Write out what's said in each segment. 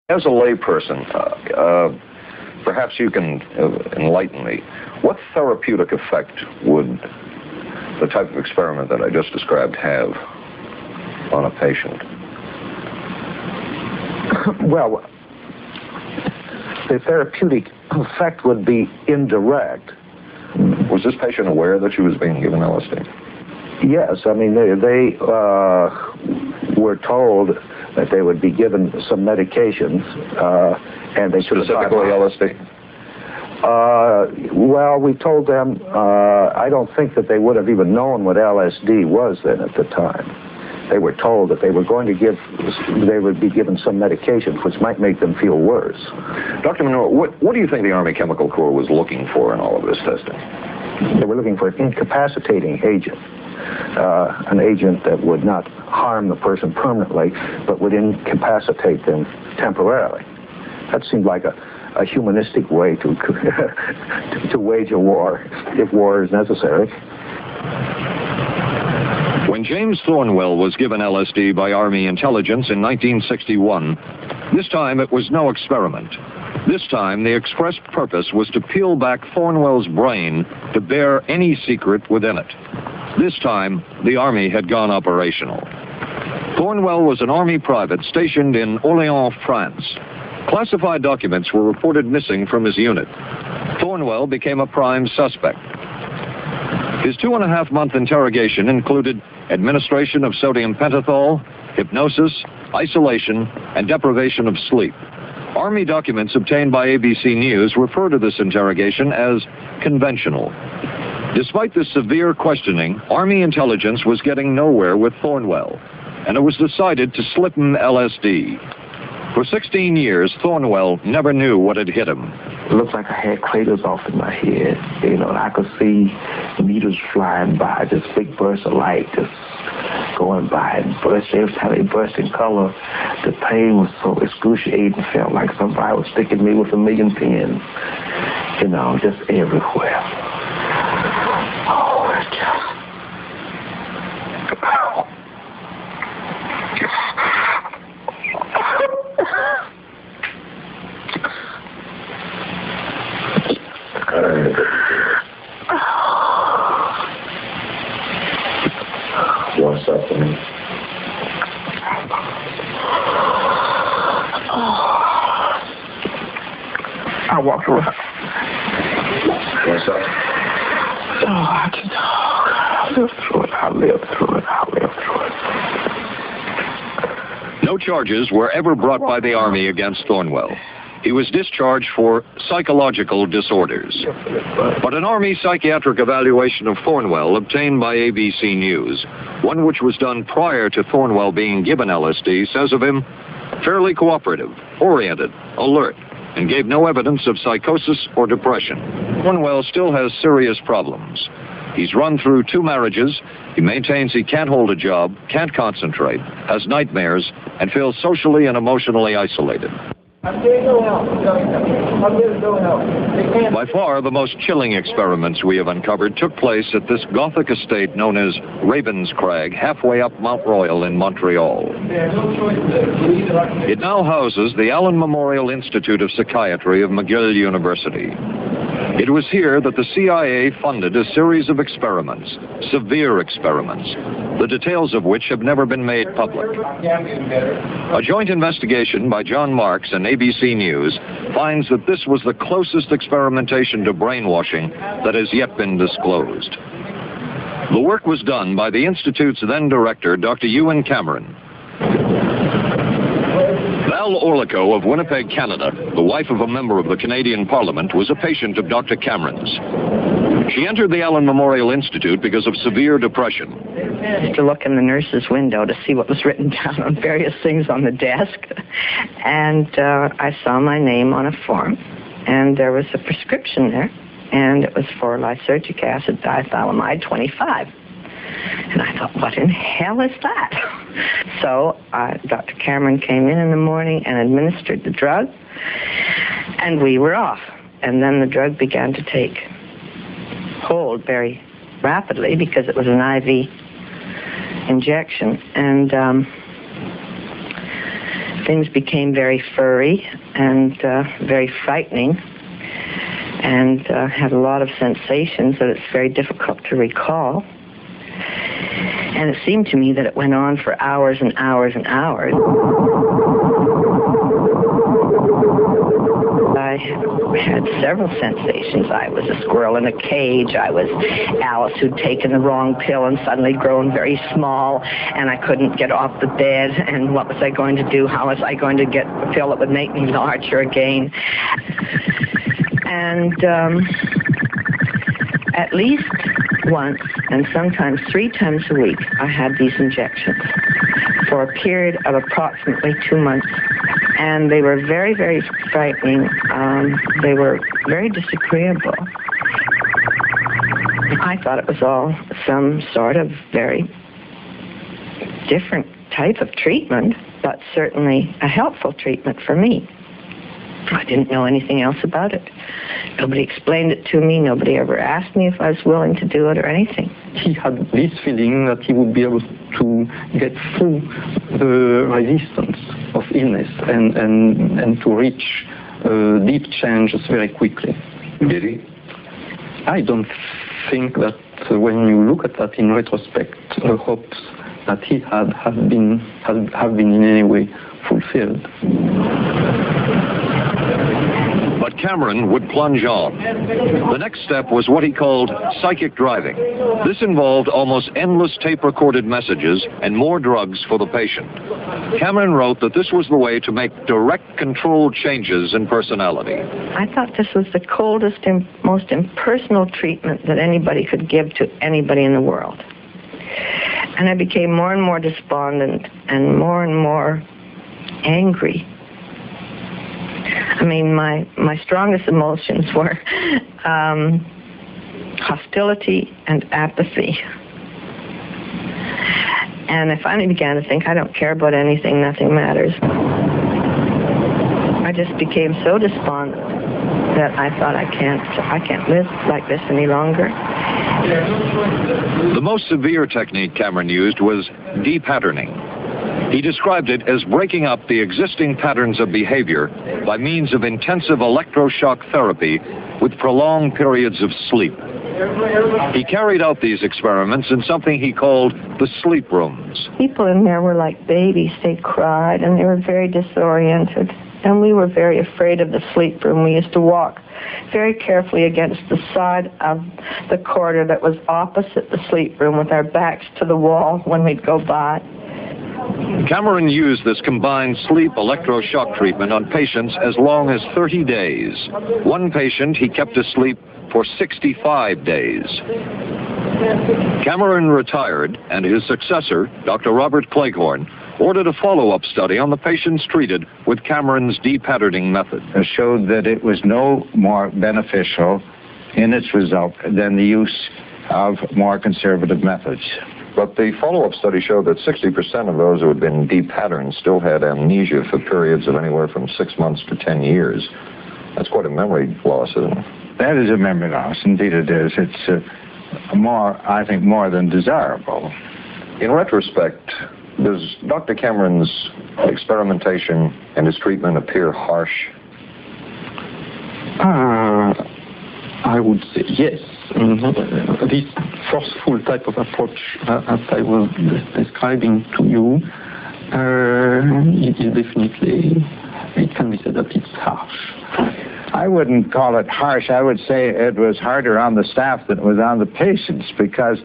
As a layperson, perhaps you can enlighten me. What therapeutic effect would the type of experiment that I just described have on a patient? Well, the therapeutic effect would be indirect. Was this patient aware that she was being given LSD? Yes, I mean, they were told that they would be given some medications, and they should have... Specifically LSD? Well, we told them, I don't think that they would have even known what LSD was then at the time. They were told that they were going to they would be given some medication which might make them feel worse. Dr. Monroe, what do you think the Army Chemical Corps was looking for in all of this testing? They were looking for an incapacitating agent, an agent that would not harm the person permanently, but would incapacitate them temporarily. That seemed like a humanistic way to to wage a war, if war is necessary. When James Thornwell was given LSD by Army intelligence in 1961, this time it was no experiment. This time the express purpose was to peel back Thornwell's brain to bear any secret within it. This time the Army had gone operational. Thornwell was an Army private stationed in Orléans, France. Classified documents were reported missing from his unit. Thornwell became a prime suspect. His 2.5-month interrogation included administration of sodium pentothal, hypnosis, isolation, and deprivation of sleep. Army documents obtained by ABC News refer to this interrogation as conventional. Despite this severe questioning, Army intelligence was getting nowhere with Thornwell, and it was decided to slip him LSD. For 16 years, Thornwell never knew what had hit him. It looked like I had craters off in my head, and I could see needles flying by, just big bursts of light just going by and burst. Every time they burst in color, the pain was so excruciating. It felt like somebody was sticking me with 1,000,000 pins, just everywhere. Oh, it's just... What's up for me? I walked around. What's up? I lived through it. No charges were ever brought by the Army against Thornwell. He was discharged for psychological disorders. But an Army psychiatric evaluation of Thornwell obtained by ABC News, one which was done prior to Thornwell being given LSD, says of him, fairly cooperative, oriented, alert, and gave no evidence of psychosis or depression. Thornwell still has serious problems. He's run through 2 marriages. He maintains he can't hold a job, can't concentrate, has nightmares, and feels socially and emotionally isolated. By far, the most chilling experiments we have uncovered took place at this Gothic estate known as Ravenscrag, halfway up Mount Royal in Montreal. It now houses the Allen Memorial Institute of Psychiatry of McGill University. It was here that the CIA funded a series of experiments, severe experiments, the details of which have never been made public. A joint investigation by John Marks and ABC News finds that this was the closest experimentation to brainwashing that has yet been disclosed. The work was done by the Institute's then director, Dr. Ewan Cameron. Val Orlico of Winnipeg, Canada, the wife of a member of the Canadian Parliament, was a patient of Dr. Cameron's. She entered the Allen Memorial Institute because of severe depression. I used to look in the nurse's window to see what was written down on various things on the desk. And I saw my name on a form, and there was a prescription there, and it was for lysergic acid diethylamide 25. And I thought, what in hell is that? So Dr. Cameron came in the morning and administered the drug, and we were off. And then the drug began to take hold very rapidly because it was an IV injection. And things became very furry and very frightening, and had a lot of sensations that it's very difficult to recall. And it seemed to me that it went on for hours and hours and hours. I had several sensations. I was a squirrel in a cage. I was Alice who'd taken the wrong pill and suddenly grown very small, and I couldn't get off the bed, and what was I going to do? How was I going to get a pill that would make me larger again? And at least once, and sometimes 3 times a week, I had these injections for a period of approximately 2 months. And they were very, very frightening. They were very disagreeable. I thought it was all some sort of very different type of treatment, but certainly a helpful treatment for me. I didn't know anything else about it. Nobody explained it to me. Nobody ever asked me if I was willing to do it or anything. He had this feeling that he would be able to get through the resistance of illness and to reach deep changes very quickly. Did he? I don't think that when you look at that in retrospect, the hopes that he had have been in any way fulfilled. But Cameron would plunge on. The next step was what he called psychic driving. This involved almost endless tape-recorded messages and more drugs for the patient. Cameron wrote that this was the way to make direct controlled changes in personality. I thought this was the coldest and most impersonal treatment that anybody could give to anybody in the world. And I became more and more despondent and more angry. I mean, my strongest emotions were hostility and apathy. And I finally began to think, I don't care about anything, nothing matters. I just became so despondent that I thought I can't live like this any longer. The most severe technique Cameron used was de-patterning. He described it as breaking up the existing patterns of behavior by means of intensive electroshock therapy with prolonged periods of sleep. He carried out these experiments in something he called the sleep rooms. People in there were like babies. They cried and they were very disoriented. And we were very afraid of the sleep room. We used to walk very carefully against the side of the corridor that was opposite the sleep room with our backs to the wall when we'd go by. Cameron used this combined sleep electroshock treatment on patients as long as 30 days. One patient he kept asleep for 65 days. Cameron retired, and his successor, Dr. Robert Cleghorn, ordered a follow-up study on the patients treated with Cameron's de-patterning method. It showed that it was no more beneficial in its result than the use of more conservative methods. But the follow-up study showed that 60% of those who had been de-patterned still had amnesia for periods of anywhere from 6 months to 10 years. That's quite a memory loss, isn't it? That is a memory loss. Indeed it is. It's I think, more than desirable. In retrospect, does Dr. Cameron's experimentation and his treatment appear harsh? I would say yes. This forceful type of approach as I was describing to you, it is definitely, it can be said that it's harsh. I wouldn't call it harsh. I would say it was harder on the staff than it was on the patients, because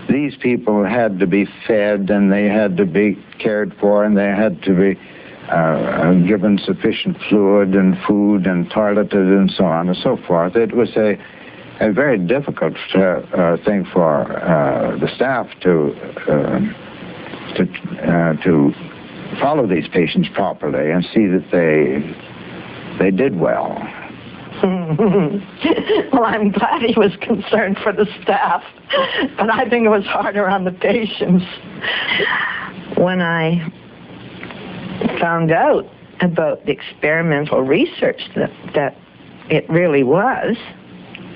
these people had to be fed and they had to be cared for and they had to be given sufficient fluid and food and toileted and so on and so forth. It was a very difficult thing for the staff to follow these patients properly and see that they did well. Well, I'm glad he was concerned for the staff, but I think it was harder on the patients. When I found out about the experimental research that it really was,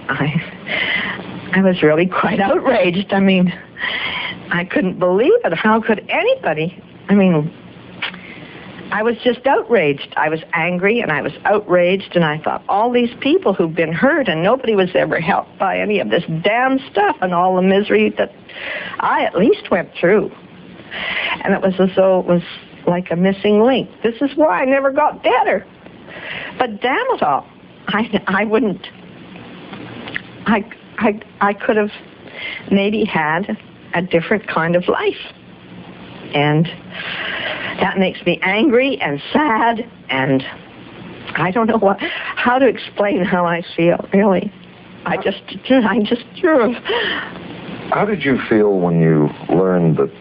I was really quite outraged. I mean, I couldn't believe it. How could anybody? I mean, I was just outraged. I was angry and I was outraged, and I thought, all these people who've been hurt and nobody was ever helped by any of this damn stuff and all the misery that I at least went through. And it was as though it was like a missing link. This is why I never got better. But damn it all, I wouldn't. I could have maybe had a different kind of life. And that makes me angry and sad, and I don't know how to explain how I feel, really. I just. How did you feel when you learned that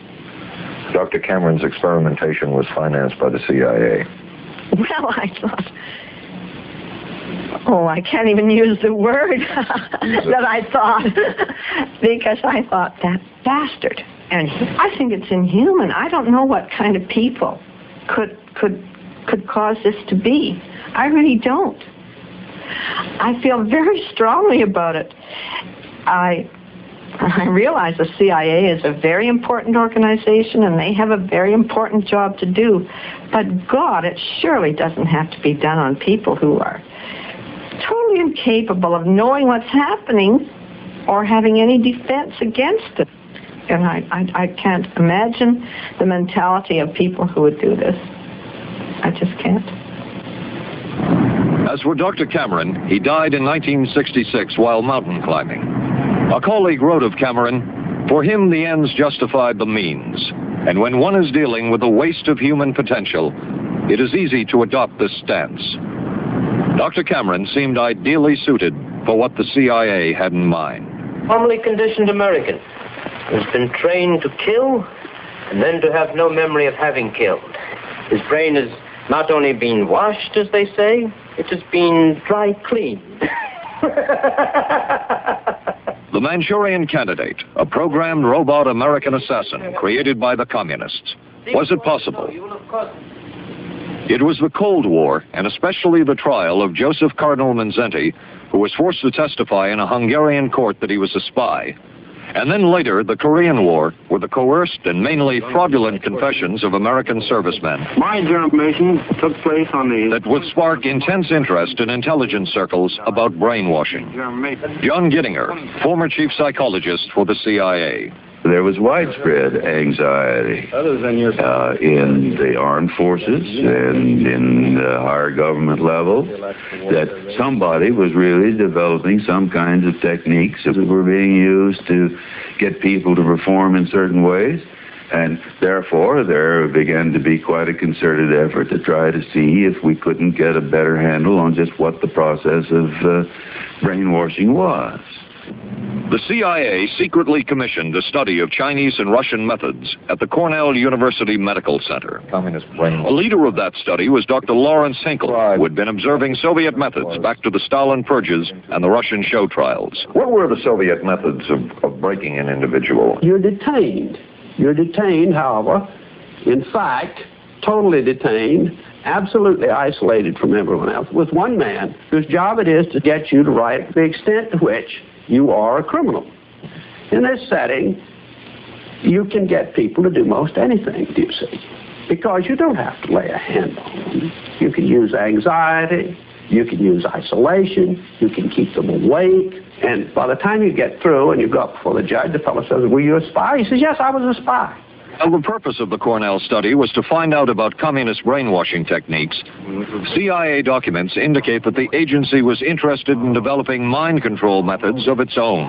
Dr. Cameron's experimentation was financed by the CIA? Well, I thought, I can't even use the word that I thought, because I thought, that bastard. And I think it's inhuman. I don't know what kind of people could cause this to be. I really don't. I feel very strongly about it. I realize the CIA is a very important organization and they have a very important job to do. But God, it surely doesn't have to be done on people who are totally incapable of knowing what's happening or having any defense against it. And I can't imagine the mentality of people who would do this. I just can't. As for Dr. Cameron, he died in 1966 while mountain climbing. A colleague wrote of Cameron, "For him, the ends justified the means. And when one is dealing with the waste of human potential, it is easy to adopt this stance." Dr. Cameron seemed ideally suited for what the CIA had in mind. Normally conditioned American who's been trained to kill and then to have no memory of having killed. His brain has not only been washed, as they say, it has been dry cleaned. The Manchurian Candidate, a programmed robot American assassin created by the communists. Was it possible? It was the Cold War, and especially the trial of Joseph Cardinal Mindszenty, who was forced to testify in a Hungarian court that he was a spy. And then later, the Korean War, with the coerced and mainly fraudulent confessions of American servicemen. My examination took place on the... That would spark intense interest in intelligence circles about brainwashing. John Gittinger, former chief psychologist for the CIA. There was widespread anxiety in the armed forces and in the higher government level that somebody was really developing some kinds of techniques that were being used to get people to perform in certain ways. And therefore, there began to be quite a concerted effort to try to see if we couldn't get a better handle on just what the process of brainwashing was. The CIA secretly commissioned a study of Chinese and Russian methods at the Cornell University Medical Center. The leader of that study was Dr. Lawrence Hinkle, who had been observing Soviet methods back to the Stalin purges and the Russian show trials. What were the Soviet methods of breaking an individual? You're detained. You're detained, however, in fact, totally detained, absolutely isolated from everyone else, with one man whose job it is to get you to write the extent to which you are a criminal. In this setting, you can get people to do most anything, do you see? Because you don't have to lay a hand on them. You can use anxiety, you can use isolation, you can keep them awake, and by the time you get through and you go up before the judge, the fellow says, "Were you a spy?" He says, "Yes, I was a spy." Well, the purpose of the Cornell study was to find out about communist brainwashing techniques. CIA documents indicate that the agency was interested in developing mind control methods of its own.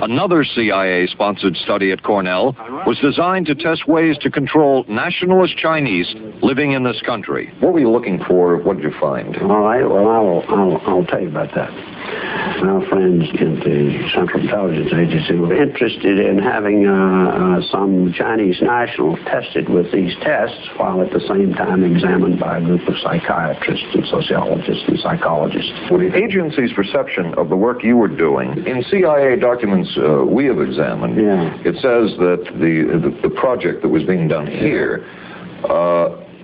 Another CIA-sponsored study at Cornell was designed to test ways to control nationalist Chinese living in this country. What were you looking for? What did you find? All right, well, I'll tell you about that. Our friends in the Central Intelligence Agency were interested in having some Chinese nationals tested with these tests, while at the same time examined by a group of psychiatrists and sociologists and psychologists. Well, the agency's perception of the work you were doing, in CIA documents we have examined, it says that the project that was being done here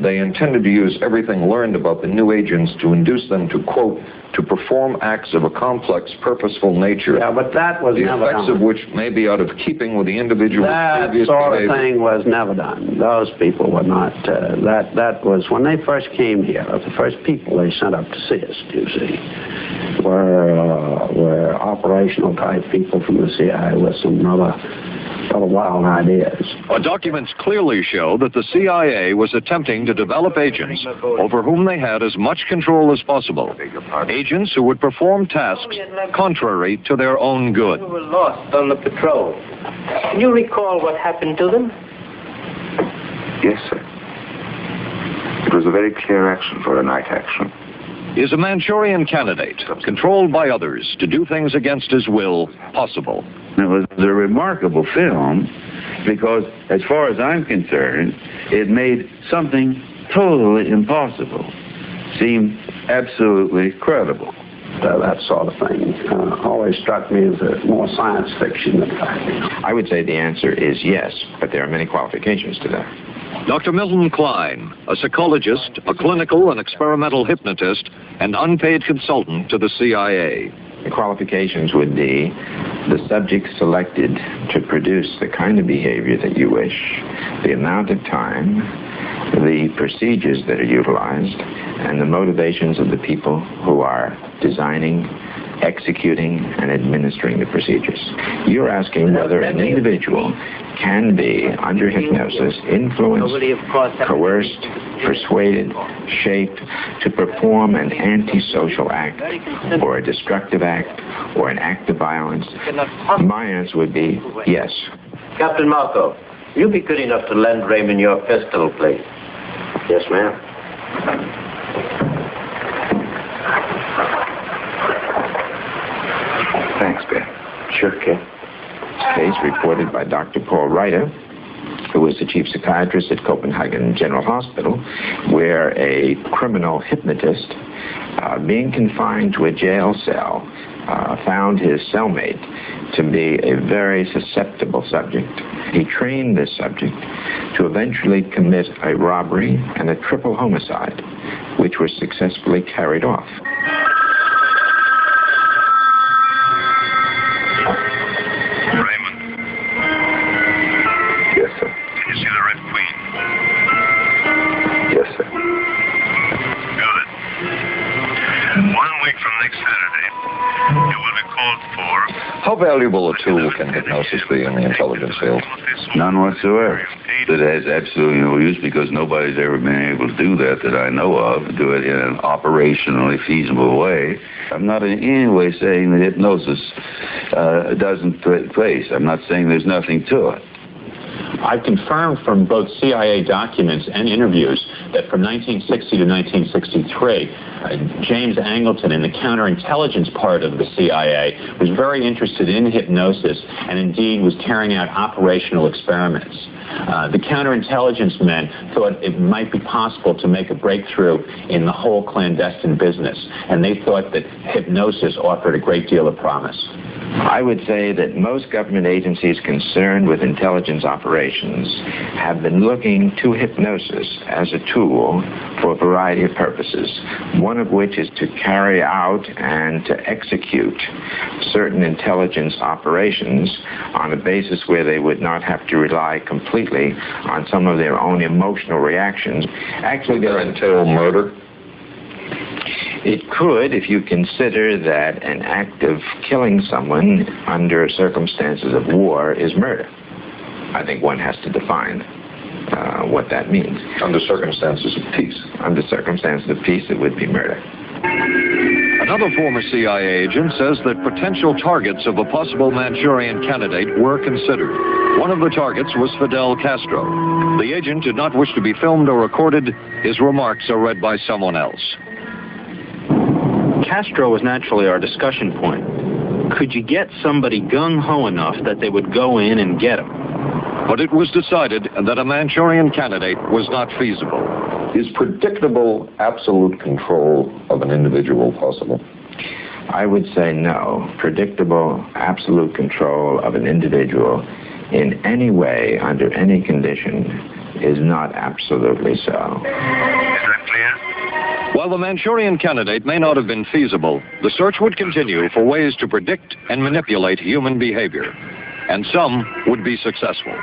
they intended to use everything learned about the new agents to induce them to, quote, to perform acts of a complex, purposeful nature. Yeah, but that was the never effects done. of which may be out of keeping with the individual's That previous sort of behavior. thing was never done. Those people were not, that was, when they first came here, the first people they sent up to see us, you see, were operational type people from the CIA with some other wild ideas. Documents clearly show that the CIA was attempting to develop agents over whom they had as much control as possible. Agents who would perform tasks contrary to their own good. Who were lost on the patrol. Can you recall what happened to them? Yes, sir. It was a very clear action for a night action. Is a Manchurian candidate, controlled by others to do things against his will, possible? It was a remarkable film because, as far as I'm concerned, it made something totally impossible seem absolutely credible. That sort of thing always struck me as more science fiction than fact. I would say the answer is yes, but there are many qualifications to that. Dr. Milton Klein, a psychologist, a clinical and experimental hypnotist, and unpaid consultant to the CIA. The qualifications would be the subject selected to produce the kind of behavior that you wish, the amount of time, the procedures that are utilized, and the motivations of the people who are designing, executing, and administering the procedures. You're asking whether an individual can be, under hypnosis, influenced, coerced, persuaded, shaped to perform an antisocial act, or a destructive act, or an act of violence. My answer would be yes. Captain Marco, will you be good enough to lend Raymond your pistol, please? Yes, ma'am. Thanks, Ben. Sure, kid. Case reported by Dr. Paul Reiter, who was the chief psychiatrist at Copenhagen General Hospital, where a criminal hypnotist, being confined to a jail cell, found his cellmate to be a very susceptible subject. He trained this subject to eventually commit a robbery and a triple homicide, which were successfully carried off. Raymond. Yes, sir. Can you see the Red Queen? Yes, sir. Good. 1 week from next Saturday, you will be called for... How valuable a tool can hypnosis be in the intelligence field? None whatsoever. It has absolutely no use because nobody's ever been able to do that I know of, do it in an operationally feasible way. I'm not in any way saying that hypnosis doesn't take place. I'm not saying there's nothing to it. I've confirmed from both CIA documents and interviews that from 1960 to 1963, James Angleton in the counterintelligence part of the CIA was very interested in hypnosis and indeed was carrying out operational experiments. The counterintelligence men thought it might be possible to make a breakthrough in the whole clandestine business, and they thought that hypnosis offered a great deal of promise. I would say that most government agencies concerned with intelligence operations have been looking to hypnosis as a tool for a variety of purposes, one of which is to carry out and to execute certain intelligence operations on a basis where they would not have to rely completely on some of their own emotional reactions. Actually, Would that entail murder? It could, if you consider that an act of killing someone under circumstances of war is murder. I think one has to define what that means. Under circumstances of peace. Under circumstances of peace, it would be murder. Another former CIA agent says that potential targets of a possible Manchurian candidate were considered. One of the targets was Fidel Castro. The agent did not wish to be filmed or recorded. His remarks are read by someone else. Castro was naturally our discussion point. Could you get somebody gung-ho enough that they would go in and get him? But it was decided that a Manchurian candidate was not feasible. Is predictable absolute control of an individual possible? I would say no. Predictable absolute control of an individual in any way, under any condition, is not absolutely so. Is that clear? While the Manchurian Candidate may not have been feasible, the search would continue for ways to predict and manipulate human behavior, and some would be successful.